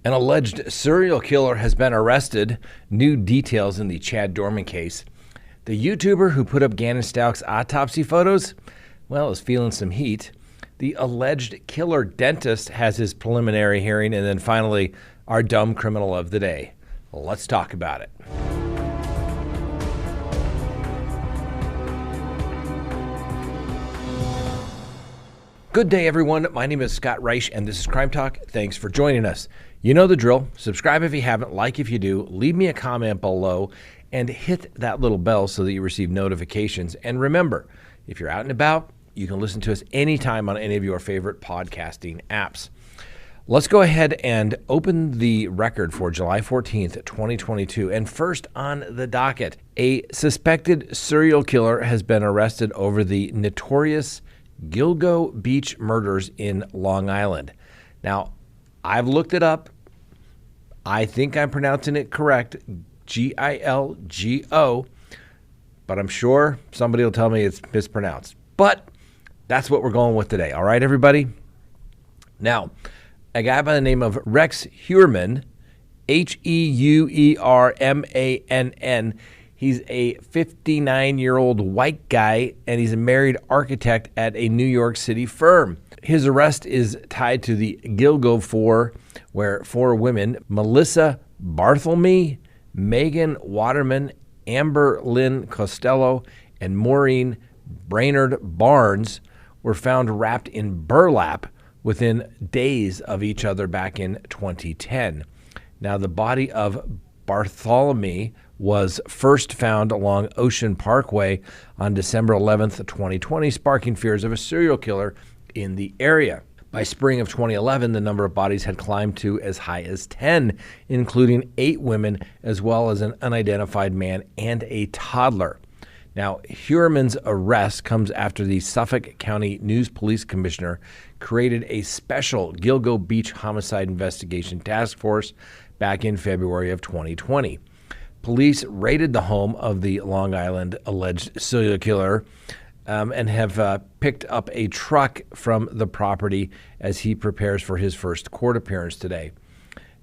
An alleged serial killer has been arrested. New details in the Chad Doerman case. The YouTuber who put up Gannon Stauch's autopsy photos, well, is feeling some heat. The alleged killer dentist has his preliminary hearing. And then finally, our dumb criminal of the day. Let's talk about it. Good day, everyone. My name is Scott Reich, and this is Crime Talk. Thanks for joining us. You know the drill. Subscribe if you haven't, like if you do, leave me a comment below, and hit that little bell so that you receive notifications. And remember, if you're out and about, you can listen to us anytime on any of your favorite podcasting apps. Let's go ahead and open the record for July 14th, 2022. And first on the docket, a suspected serial killer has been arrested over the notorious Gilgo Beach murders in Long Island. Now, I've looked it up. I think I'm pronouncing it correct, Gilgo, but I'm sure somebody will tell me it's mispronounced. But that's what we're going with today. All right, everybody? Now, a guy by the name of Rex Heuermann, Heuermann, he's a 59-year-old white guy, and he's a married architect at a New York City firm. His arrest is tied to the Gilgo Four, where four women, Melissa Barthelme, Megan Waterman, Amber Lynn Costello, and Maureen Brainerd Barnes, were found wrapped in burlap within days of each other back in 2010. Now, the body of Barthelme was first found along Ocean Parkway on December 11th, 2020, sparking fears of a serial killer in the area. By spring of 2011, the number of bodies had climbed to as high as 10, including 8 women, as well as an unidentified man and a toddler. Now, Heuermann's arrest comes after the Suffolk County News Police Commissioner created a special Gilgo Beach homicide investigation task force back in February of 2020. Police raided the home of the Long Island alleged serial killer and have picked up a truck from the property as he prepares for his first court appearance today.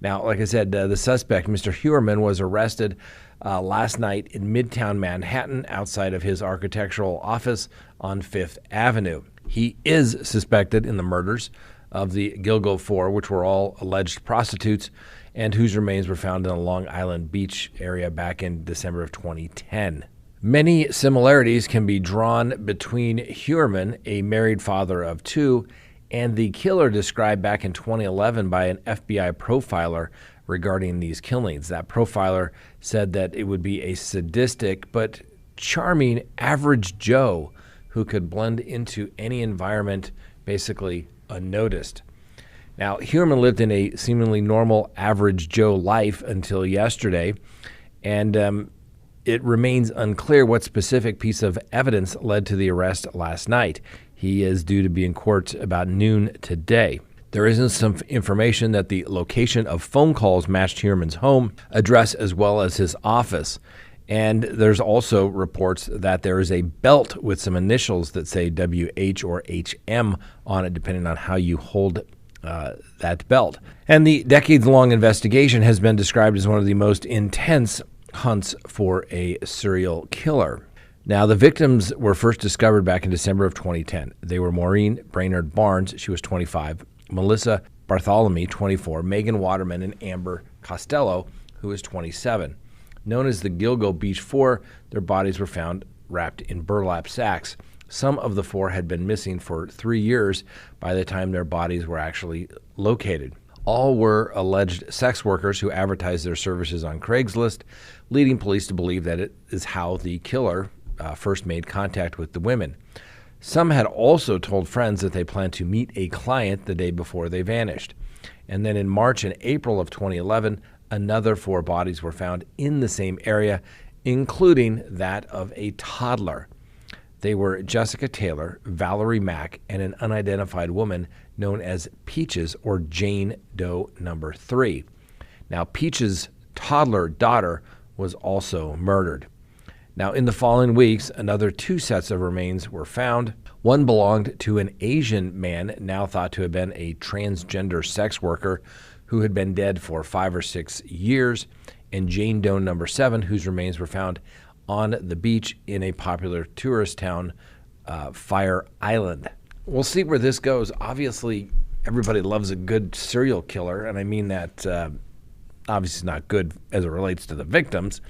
Now, like I said, the suspect, Mr. Heuermann, was arrested last night in Midtown Manhattan outside of his architectural office on 5th Avenue. He is suspected in the murders of the Gilgo Four, which were all alleged prostitutes, and whose remains were found in the Long Island Beach area back in December of 2010. Many similarities can be drawn between Heuermann, a married father of 2, and the killer described back in 2011 by an FBI profiler regarding these killings. That profiler said that it would be a sadistic but charming average Joe who could blend into any environment basically unnoticed. Now, Heuermann lived in a seemingly normal average Joe life until yesterday, and it remains unclear what specific piece of evidence led to the arrest last night. He is due to be in court about noon today. There isn't some information that the location of phone calls matched Heuermann's home address as well as his office. And there's also reports that there is a belt with some initials that say WH or HM on it, depending on how you hold that belt. And the decades-long investigation has been described as one of the most intense hunts for a serial killer. Now, the victims were first discovered back in December of 2010. They were Maureen Brainerd Barnes, she was 25, Melissa Barthelme, 24, Megan Waterman, and Amber Costello, who is 27. Known as the Gilgo Beach Four, their bodies were found wrapped in burlap sacks. Some of the 4 had been missing for 3 years by the time their bodies were actually located. All were alleged sex workers who advertised their services on Craigslist, leading police to believe that it is how the killer first made contact with the women. Some had also told friends that they planned to meet a client the day before they vanished. And then in March and April of 2011, another 4 bodies were found in the same area, including that of a toddler. They were Jessica Taylor, Valerie Mack, and an unidentified woman known as Peaches, or Jane Doe number 3. Now, Peaches' toddler daughter was also murdered. Now, in the following weeks, another 2 sets of remains were found. One belonged to an Asian man now thought to have been a transgender sex worker who had been dead for 5 or 6 years, and Jane Doe number 7, whose remains were found on the beach in a popular tourist town, Fire Island. We'll see where this goes. Obviously, everybody loves a good serial killer, and I mean that obviously not good as it relates to the victims,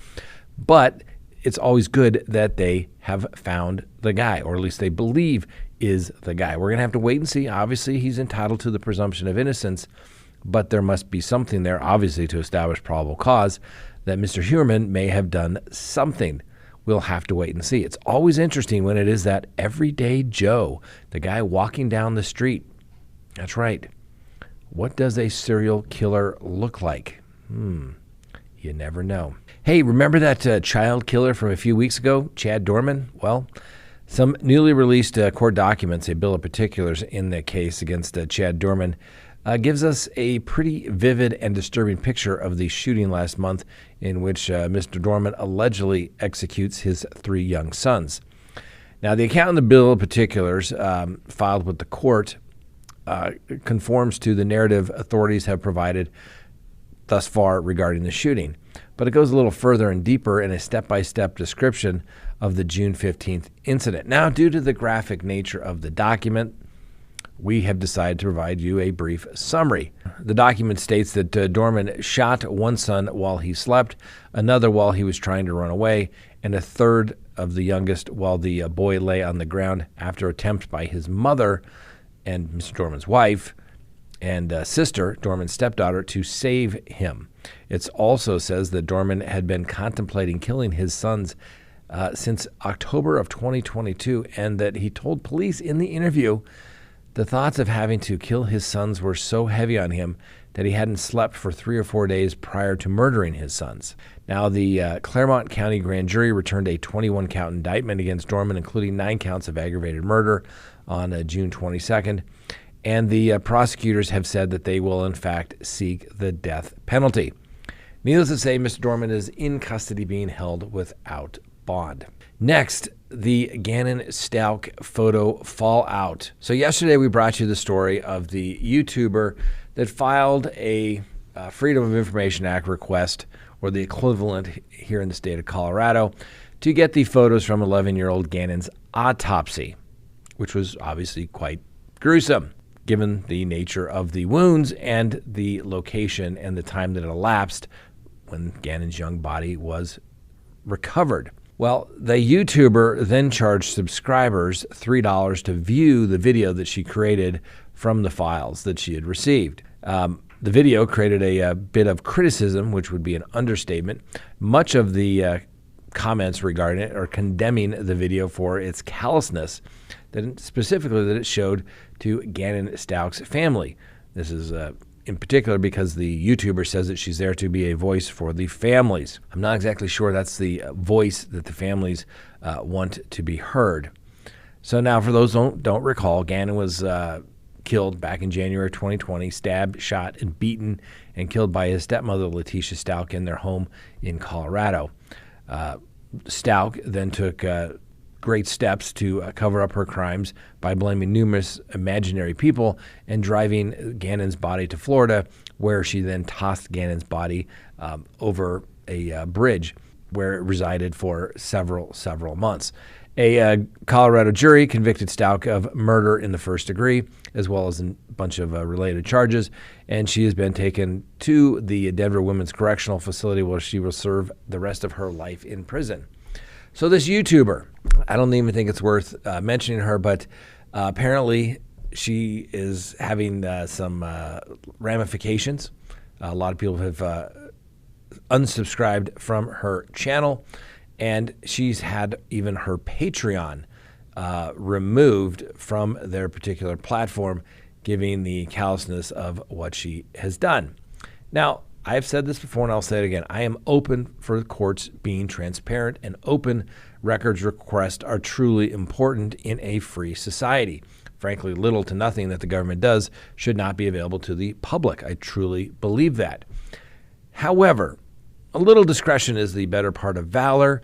but it's always good that they have found the guy, or at least they believe is the guy. We're going to have to wait and see. Obviously, he's entitled to the presumption of innocence, but there must be something there, obviously, to establish probable cause that Mr. Doerman may have done something. We'll have to wait and see. It's always interesting when it is that everyday Joe, the guy walking down the street. That's right. What does a serial killer look like? You never know. Hey, remember that child killer from a few weeks ago, Chad Doerman? Well, some newly released court documents, a bill of particulars in the case against Chad Doerman, gives us a pretty vivid and disturbing picture of the shooting last month in which Mr. Doerman allegedly executes his 3 young sons. Now, the account in the bill of particulars filed with the court conforms to the narrative authorities have provided thus far regarding the shooting, but it goes a little further and deeper in a step-by-step description of the June 15th incident. Now, due to the graphic nature of the document, we have decided to provide you a brief summary. The document states that Doerman shot one son while he slept, another while he was trying to run away, and a third of the youngest while the boy lay on the ground after attempt by his mother and Mr. Doerman's wife and sister, Doerman's stepdaughter, to save him. It also says that Doerman had been contemplating killing his sons since October of 2022, and that he told police in the interview the thoughts of having to kill his sons were so heavy on him that he hadn't slept for 3 or 4 days prior to murdering his sons. Now, the Claremont County grand jury returned a 21-count indictment against Doerman, including 9 counts of aggravated murder on June 22nd, and the prosecutors have said that they will, in fact, seek the death penalty. Needless to say, Mr. Doerman is in custody being held without bond. Next, the Gannon Stauch photo fallout. So yesterday we brought you the story of the YouTuber that filed a Freedom of Information Act request, or the equivalent here in the state of Colorado, to get the photos from 11-year-old Gannon's autopsy, which was obviously quite gruesome, given the nature of the wounds and the location and the time that elapsed when Gannon's young body was recovered. Well, the YouTuber then charged subscribers $3 to view the video that she created from the files that she had received. The video created a bit of criticism, which would be an understatement. Much of the comments regarding it are condemning the video for its callousness, specifically that it showed to Gannon Stauch's family. This is in particular because the YouTuber says that she's there to be a voice for the families. I'm not exactly sure that's the voice that the families want to be heard. So now, for those who don't recall, Gannon was killed back in January 2020, stabbed, shot, and beaten, and killed by his stepmother, Letitia Stauch, in their home in Colorado. Stauch then took great steps to cover up her crimes by blaming numerous imaginary people and driving Gannon's body to Florida, where she then tossed Gannon's body over a bridge where it resided for several months. A Colorado jury convicted Stauch of murder in the first degree, as well as a bunch of related charges, and she has been taken to the Denver Women's Correctional Facility, where she will serve the rest of her life in prison. So this YouTuber, I don't even think it's worth mentioning her, but apparently she is having some ramifications. A lot of people have unsubscribed from her channel, and she's had even her Patreon removed from their particular platform, giving the callousness of what she has done. Now, I've said this before, and I'll say it again. I am open for the courts being transparent, and open records requests are truly important in a free society. Frankly, little to nothing that the government does should not be available to the public. I truly believe that. However, a little discretion is the better part of valor,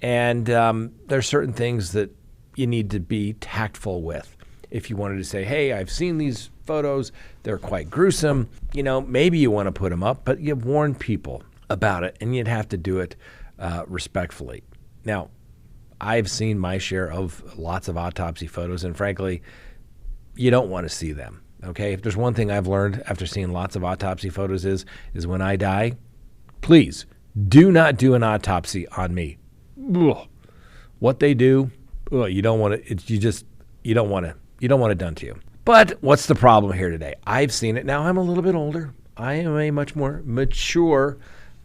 and there are certain things that you need to be tactful with. If you wanted to say, hey, I've seen these photos. They're quite gruesome. Maybe you want to put them up, but you warn people about it, and you'd have to do it respectfully. Now, I've seen my share of lots of autopsy photos, and frankly, you don't want to see them. Okay, if there's one thing I've learned after seeing lots of autopsy photos is when I die, please do not do an autopsy on me. Ugh. What they do, you don't want it. You don't want it done to you. But what's the problem here today? I've seen it. Now I'm a little bit older. I am a much more mature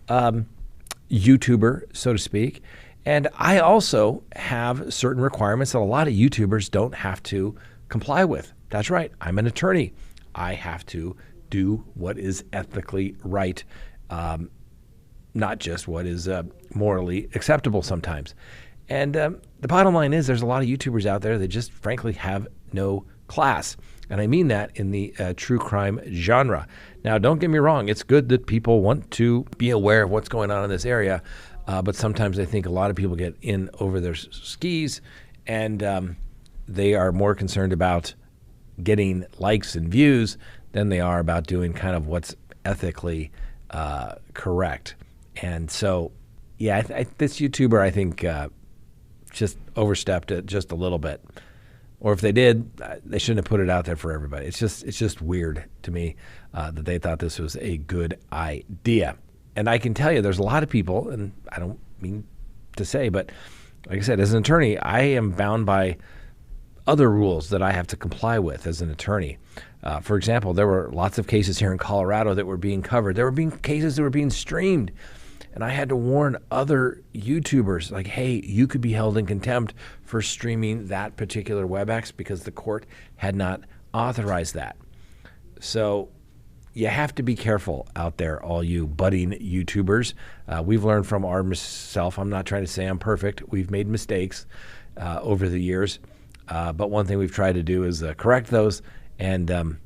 YouTuber, so to speak. And I also have certain requirements that a lot of YouTubers don't have to comply with. That's right. I'm an attorney. I have to do what is ethically right, not just what is morally acceptable sometimes. And the bottom line is there's a lot of YouTubers out there that just frankly have no class. And I mean that in the true crime genre. Now, don't get me wrong. It's good that people want to be aware of what's going on in this area. But sometimes I think a lot of people get in over their skis, and they are more concerned about getting likes and views than they are about doing kind of what's ethically correct. And so, yeah, this YouTuber, I think, just overstepped it just a little bit. Or if they did, they shouldn't have put it out there for everybody. It's just weird to me that they thought this was a good idea. And I can tell you there's a lot of people, and I don't mean to say, but like I said, as an attorney, I am bound by other rules that I have to comply with as an attorney. For example, there were lots of cases here in Colorado that were being covered. There were cases that were being streamed. And I had to warn other YouTubers, like, hey, you could be held in contempt for streaming that particular WebEx because the court had not authorized that. So you have to be careful out there, all you budding YouTubers. We've learned from ourselves. I'm not trying to say I'm perfect. We've made mistakes over the years. But one thing we've tried to do is correct those and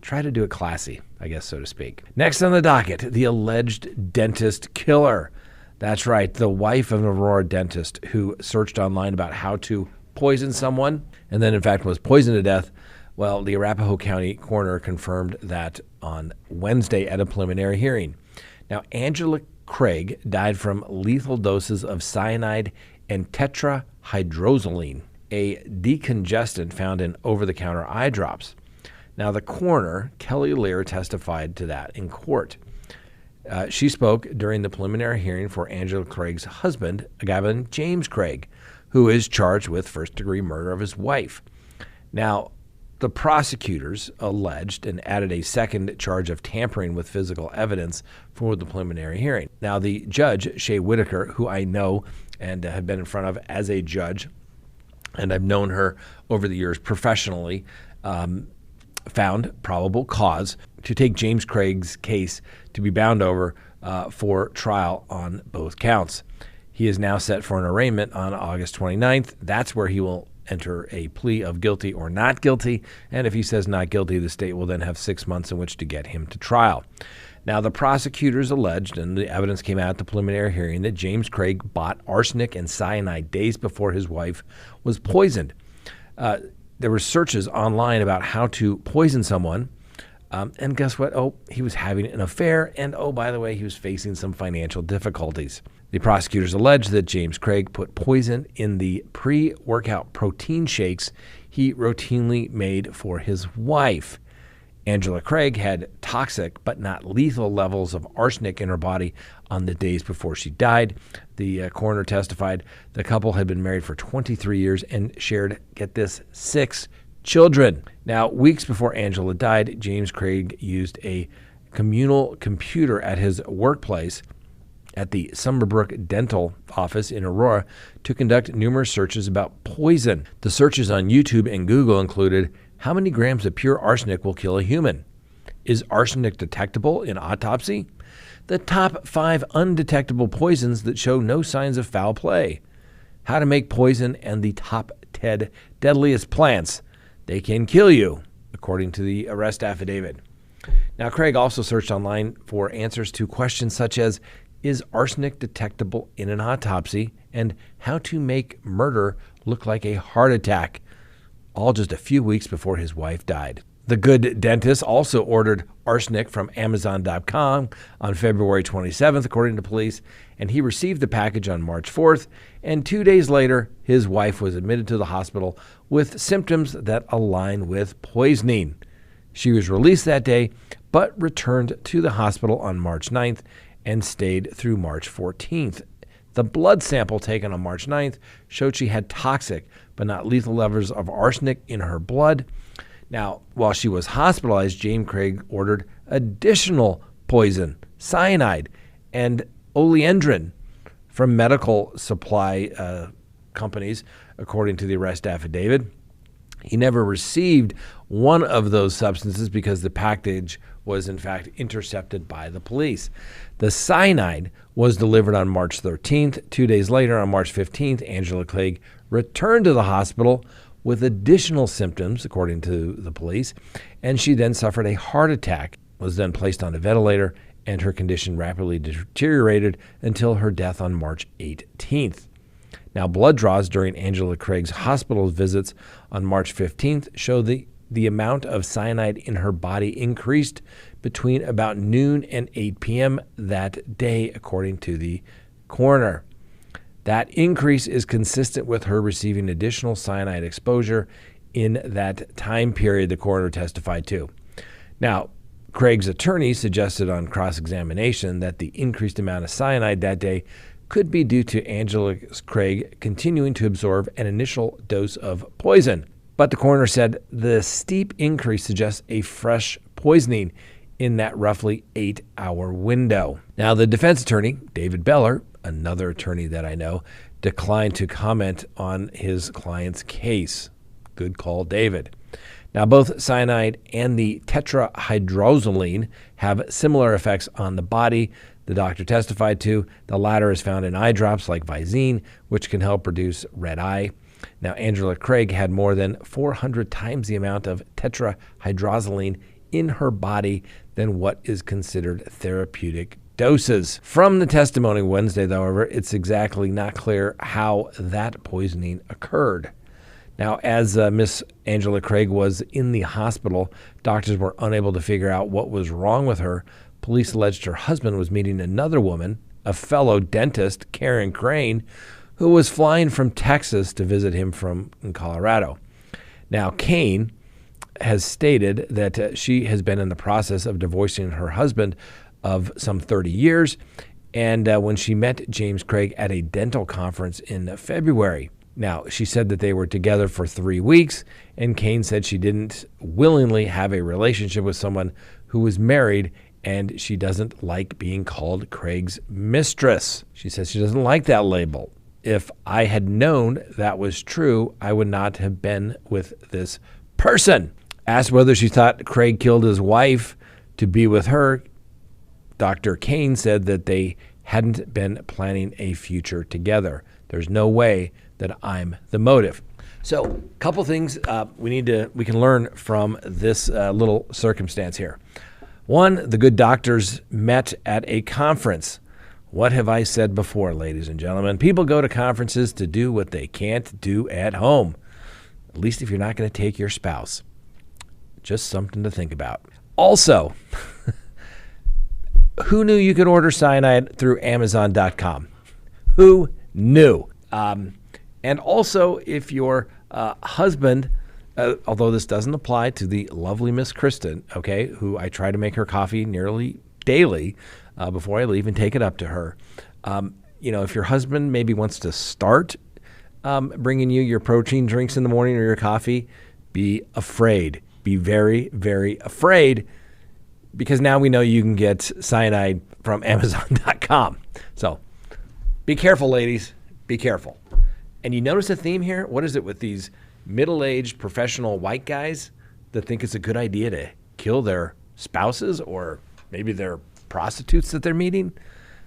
try to do it classy, I guess, so to speak. Next on the docket, the alleged dentist killer. That's right, the wife of an Aurora dentist who searched online about how to poison someone and then, in fact, was poisoned to death. Well, the Arapahoe County coroner confirmed that on Wednesday at a preliminary hearing. Now, Angela Craig died from lethal doses of cyanide and tetrahydrozoline, a decongestant found in over-the-counter eye drops. Now, the coroner, ꓘiller, testified to that in court. She spoke during the preliminary hearing for Angela Craig's husband, a guy named James Craig, who is charged with first-degree murder of his wife. Now, the prosecutors alleged and added a second charge of tampering with physical evidence for the preliminary hearing. Now, the judge, Shay Whitaker, who I know and have been in front of as a judge, and I've known her over the years professionally, found probable cause to take James Craig's case to be bound over for trial on both counts. He is now set for an arraignment on August 29th. That's where he will enter a plea of guilty or not guilty. And if he says not guilty, the state will then have 6 months in which to get him to trial. Now, the prosecutors alleged, and the evidence came out at the preliminary hearing, that James Craig bought arsenic and cyanide days before his wife was poisoned. There were searches online about how to poison someone. And guess what? Oh, he was having an affair. And oh, by the way, he was facing some financial difficulties. The prosecutors alleged that James Craig put poison in the pre-workout protein shakes he routinely made for his wife. Angela Craig had toxic but not lethal levels of arsenic in her body on the days before she died. The coroner testified the couple had been married for 23 years and shared, get this, 6 children. Now, weeks before Angela died, James Craig used a communal computer at his workplace at the Summerbrook Dental office in Aurora to conduct numerous searches about poison. The searches on YouTube and Google included, how many grams of pure arsenic will kill a human? Is arsenic detectable in autopsy? The top 5 undetectable poisons that show no signs of foul play. How to make poison and the top 10 deadliest plants. They can kill you, according to the arrest affidavit. Now, Craig also searched online for answers to questions such as, is arsenic detectable in an autopsy? And how to make murder look like a heart attack, all just a few weeks before his wife died. The Good Dentist also ordered arsenic from Amazon.com on February 27th, according to police, and he received the package on March 4th, and 2 days later, his wife was admitted to the hospital with symptoms that align with poisoning. She was released that day, but returned to the hospital on March 9th and stayed through March 14th. The blood sample taken on March 9th showed she had toxic but not lethal levels of arsenic in her blood. Now, while she was hospitalized, James Craig ordered additional poison, cyanide, and oleandrin from medical supply companies, according to the arrest affidavit. He never received one of those substances because the package was, in fact, intercepted by the police. The cyanide was delivered on March 13th. 2 days later, on March 15th, Angela Craig returned to the hospital with additional symptoms, according to the police, and she then suffered a heart attack, was then placed on a ventilator, and her condition rapidly deteriorated until her death on March 18th. Now, blood draws during Angela Craig's hospital visits on March 15th show the amount of cyanide in her body increased between about noon and 8 p.m. that day, according to the coroner. That increase is consistent with her receiving additional cyanide exposure in that time period, the coroner testified to. Now, Craig's attorney suggested on cross-examination that the increased amount of cyanide that day could be due to Angela Craig continuing to absorb an initial dose of poison. But the coroner said the steep increase suggests a fresh poisoning in that roughly 8-hour window. Now, the defense attorney, David ꓘiller, another attorney that I know, declined to comment on his client's case. Good call, David. Now, both cyanide and the tetrahydrozoline have similar effects on the body, the doctor testified to. The latter is found in eye drops like Visine, which can help reduce red eye. Now, Angela Craig had more than 400 times the amount of tetrahydrozoline in her body than what is considered therapeutic doses. From the testimony Wednesday, however, it's exactly not clear how that poisoning occurred. Now, as Miss Angela Craig was in the hospital, doctors were unable to figure out what was wrong with her. Police alleged her husband was meeting another woman, a fellow dentist, Karen Crane, who was flying from Texas to visit him from Colorado. Now, Kane has stated that she has been in the process of divorcing her husband of some 30 years, and when she met James Craig at a dental conference in February. Now, she said that they were together for 3 weeks, and Kane said she didn't willingly have a relationship with someone who was married, and she doesn't like being called Craig's mistress. She says she doesn't like that label. If I had known that was true, I would not have been with this person. Asked whether she thought Craig killed his wife to be with her, Dr. Kane said that they hadn't been planning a future together. There's no way that I'm the motive. So, a couple things we can learn from this little circumstance here. One, the good doctors met at a conference. What have I said before, ladies and gentlemen? People go to conferences to do what they can't do at home, at least if you're not going to take your spouse. Just something to think about. Also, who knew you could order cyanide through Amazon.com? Who knew? And also, if your husband, although this doesn't apply to the lovely Miss Kristen, okay, who I try to make her coffee nearly daily before I leave and take it up to her. If your husband maybe wants to start bringing you your protein drinks in the morning or your coffee, be afraid. Be very, very afraid, because now we know you can get cyanide from Amazon.com. So be careful, ladies. Be careful. And you notice a theme here? What is it with these middle-aged professional white guys that think it's a good idea to kill their spouses or maybe their prostitutes that they're meeting?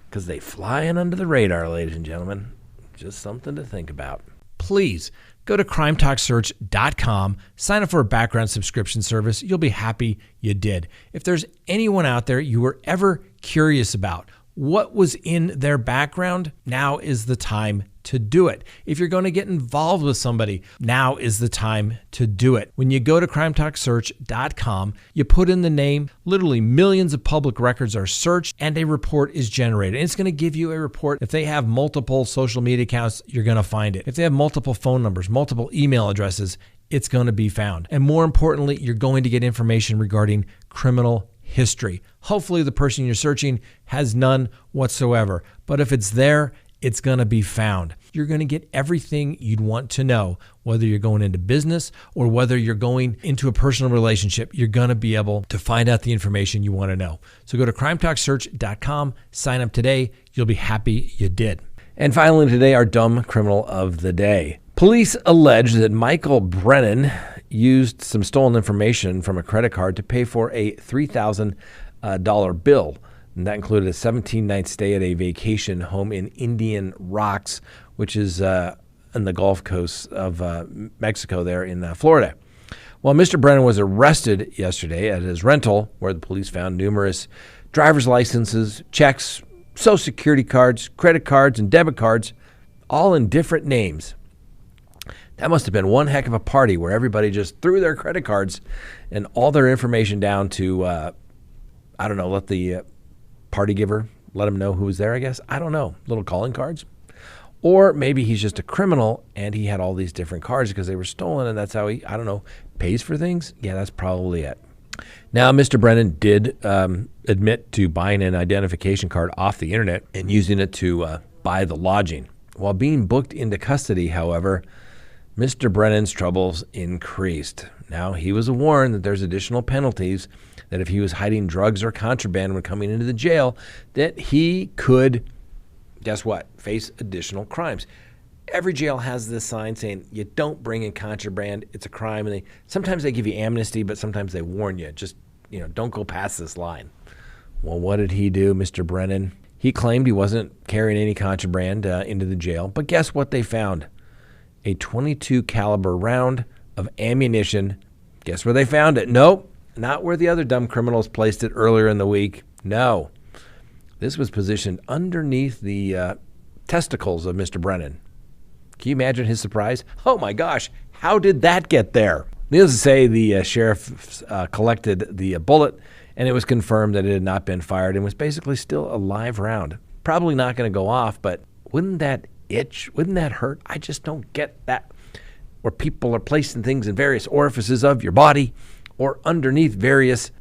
Because they fly in under the radar, ladies and gentlemen. Just something to think about. Please go to CrimeTalkSearch.com, sign up for a background subscription service. You'll be happy you did. If there's anyone out there you were ever curious about what was in their background, now is the time to do it. If you're going to get involved with somebody, now is the time to do it. When you go to crimetalksearch.com, you put in the name, literally millions of public records are searched and a report is generated. And it's going to give you a report. If they have multiple social media accounts, you're going to find it. If they have multiple phone numbers, multiple email addresses, it's going to be found. And more importantly, you're going to get information regarding criminal history. Hopefully the person you're searching has none whatsoever. But if it's there, it's going to be found. You're going to get everything you'd want to know, whether you're going into business or whether you're going into a personal relationship. You're going to be able to find out the information you want to know. So go to crimetalksearch.com, sign up today. You'll be happy you did. And finally today, our dumb criminal of the day. Police allege that Michael Brennan used some stolen information from a credit card to pay for a $3,000 bill. And that included a 17-night stay at a vacation home in Indian Rocks, which is in the Gulf Coast of Mexico there in Florida. Well, Mr. Brennan was arrested yesterday at his rental, where the police found numerous driver's licenses, checks, social security cards, credit cards, and debit cards, all in different names. That must have been one heck of a party where everybody just threw their credit cards and all their information down to, let the party giver, let him know who was there, I guess. I don't know. Little calling cards. Or maybe he's just a criminal and he had all these different cards because they were stolen and that's how he, pays for things. Yeah, that's probably it. Now, Mr. Brennan did admit to buying an identification card off the internet and using it to buy the lodging. While being booked into custody, however, Mr. Brennan's troubles increased. Now, he was warned that there's additional penalties, that if he was hiding drugs or contraband when coming into the jail, that he could, guess what, face additional crimes. Every jail has this sign saying, you don't bring in contraband, it's a crime. And sometimes they give you amnesty, but sometimes they warn you, just, don't go past this line. Well, what did he do, Mr. Brennan? He claimed he wasn't carrying any contraband into the jail, but guess what they found? A .22 caliber round of ammunition. Guess where they found it? Nope, not where the other dumb criminals placed it earlier in the week. No, this was positioned underneath the testicles of Mr. Brennan. Can you imagine his surprise? Oh my gosh, how did that get there? Needless to say, the sheriff collected the bullet, and it was confirmed that it had not been fired and was basically still a live round. Probably not going to go off, but wouldn't that itch? Wouldn't that hurt? I just don't get that, where people are placing things in various orifices of your body or underneath various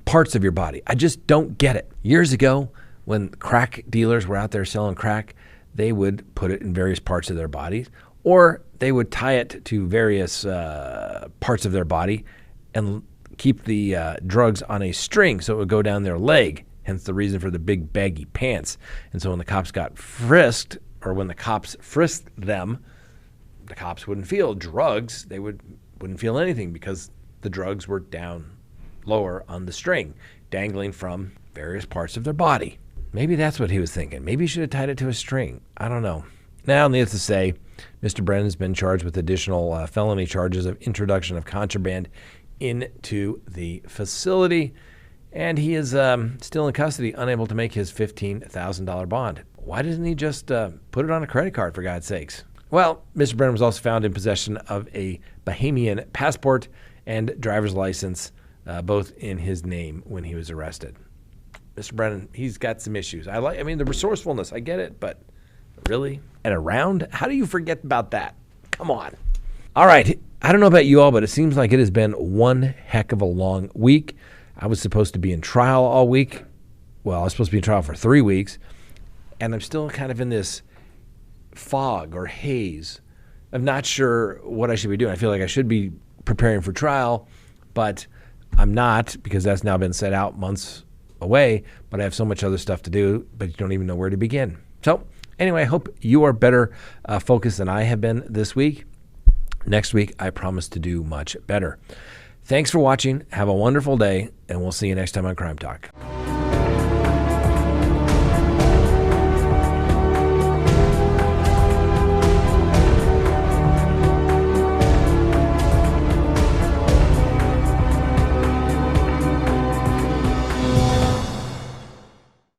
parts of your body. I just don't get it. Years ago, when crack dealers were out there selling crack, they would put it in various parts of their bodies, or they would tie it to various parts of their body and keep the drugs on a string so it would go down their leg, hence the reason for the big baggy pants. And so when the cops got frisked, or when the cops frisked them, the cops wouldn't feel drugs. They wouldn't feel anything because the drugs were down lower on the string, dangling from various parts of their body. Maybe that's what he was thinking. Maybe he should have tied it to a string. I don't know. Now, needless to say, Mr. Brennan's been charged with additional felony charges of introduction of contraband into the facility, and he is still in custody, unable to make his $15,000 bond. Why doesn't he just put it on a credit card, for God's sakes? Well, Mr. Brennan was also found in possession of a Bahamian passport and driver's license, both in his name when he was arrested. Mr. Brennan, he's got some issues. The resourcefulness, I get it, but really? And around? How do you forget about that? Come on. All right. I don't know about you all, but it seems like it has been one heck of a long week. I was supposed to be in trial all week. Well, I was supposed to be in trial for 3 weeks, and I'm still kind of in this fog or haze. I'm not sure what I should be doing. I feel like I should be preparing for trial, but I'm not, because that's now been set out months away, but I have so much other stuff to do, but you don't even know where to begin. So anyway, I hope you are better focused than I have been this week. Next week, I promise to do much better. Thanks for watching. Have a wonderful day, and we'll see you next time on Crime Talk.